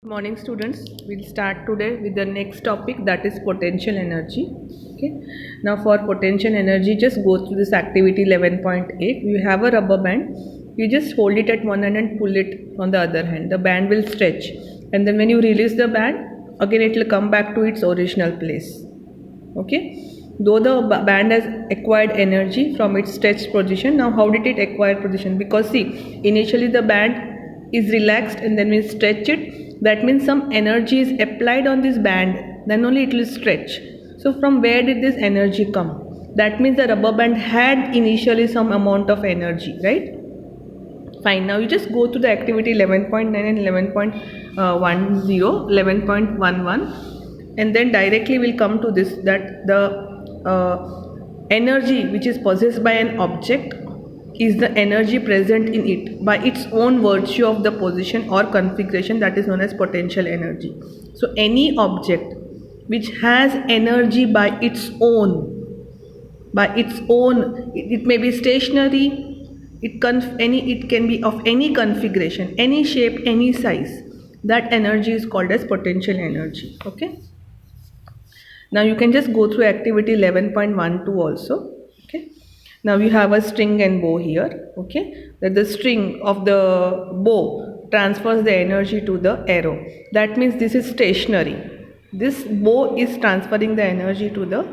Good morning students. We'll start today with the next topic, that is potential energy. Okay, now for potential energy, just go through this activity 11.8. You have a rubber band, you just hold it at one hand and pull it on the other hand. The band will stretch, and then when you release the band, again it will come back to its original place. Okay, though the band has acquired energy from its stretched position. Now how did it acquire position? Because see, initially the band is relaxed, and then we stretch it. That means some energy is applied on this band, then only it will stretch. So from where did this energy come? That means the rubber band had initially some amount of energy, right? Fine, now you just go to the activity 11.9 and 11.11, and then directly we'll come to this, that the energy which is possessed by an object is the energy present in it by its own virtue of the position or configuration, that is known as potential energy. So any object which has energy by its own, it may be stationary, it can be of any configuration, any shape, any size. That energy is called as potential energy. Okay, now you can just go through activity 11.12 also. Okay, now you have a string and bow here. Okay, that the string of the bow transfers the energy to the arrow. That means this is stationary. This bow is transferring the energy to the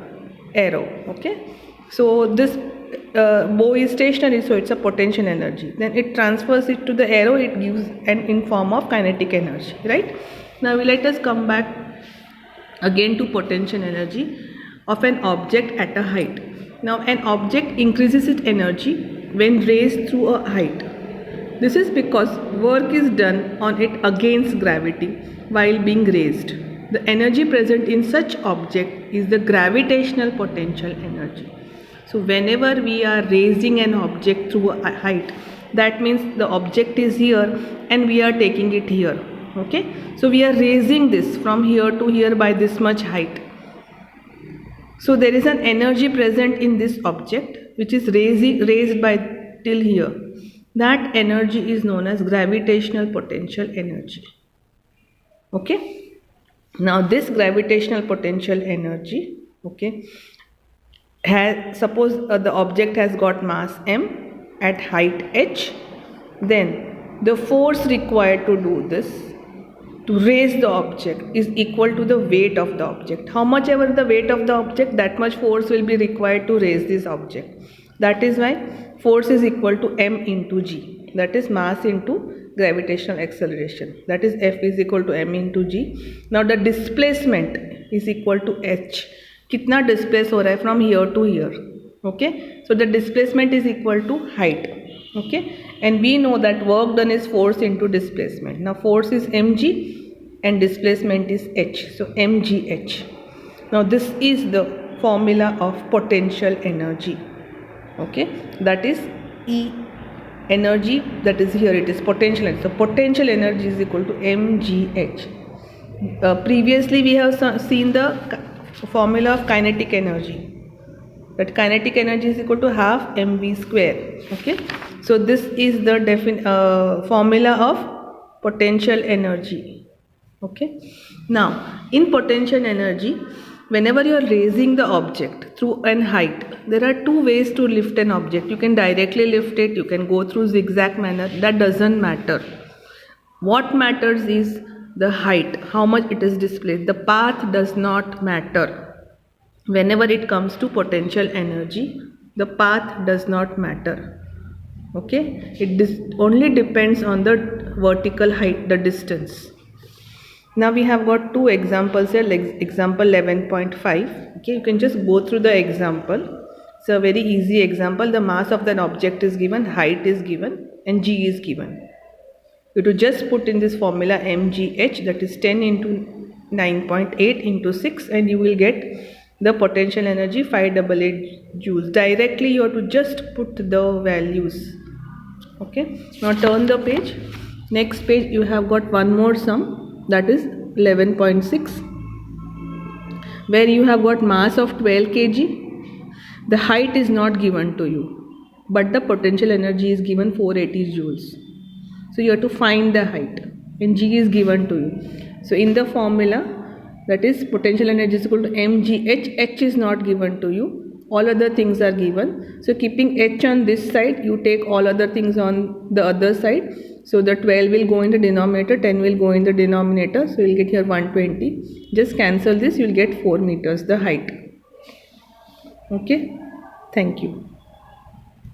arrow. Okay, so this bow is stationary, so it's a potential energy. Then it transfers it to the arrow, it gives an in form of kinetic energy, right? Now let us come back again to potential energy of an object at a height. Now an object increases its energy when raised through a height. This is because work is done on it against gravity while being raised. The energy present in such object is the gravitational potential energy. So whenever we are raising an object through a height, that means the object is here and we are taking it here. Okay, so we are raising this from here to here by this much height. So there is an energy present in this object which is raised by till here. That energy is known as gravitational potential energy. Okay, now this gravitational potential energy, okay, suppose the object has got mass m at height h, then the force required to do this, to raise the object, is equal to the weight of the object. How much ever the weight of the object, that much force will be required to raise this object. That is why force is equal to m into g, that is mass into gravitational acceleration, that is F is equal to m into g. Now the displacement is equal to h. कितना displace हो रहा है from here to here. Okay, so the displacement is equal to height. Okay, and we know that work done is force into displacement. Now force is mg and displacement is h, so mgh. Now this is the formula of potential energy. Okay, that is E energy, that is here it is potential energy. So potential energy is equal to mgh. Previously we have seen the formula of kinetic energy, that kinetic energy is equal to half mv square. Okay, so this is the formula of potential energy. Okay, now in potential energy, whenever you are raising the object through an height, there are two ways to lift an object. You can directly lift it, you can go through zigzag manner, that doesn't matter. What matters is the height, how much it is displaced. The path does not matter. Whenever it comes to potential energy, the path does not matter. Okay, it only depends on the vertical height, the distance. Now we have got two examples here, like example 11.5. Okay, you can just go through the example. It's a very easy example. The mass of an object is given, height is given, and g is given. You have to just put in this formula mgh, that is 10 into 9.8 into 6, and you will get the potential energy 588 joules. Directly you have to just put the values. Okay, now turn the page. Next page you have got one more sum, that is 11.6, where you have got mass of 12 kg. The height is not given to you, but the potential energy is given 480 joules. So you have to find the height. and G is given to you. So in the formula, that is potential energy is equal to mgh. H is not given to you, all other things are given. So keeping H on this side, you take all other things on the other side. So the 12 will go in the denominator, 10 will go in the denominator, so you'll get here 120. Just cancel this, you'll get 4 meters the height. Okay, thank you.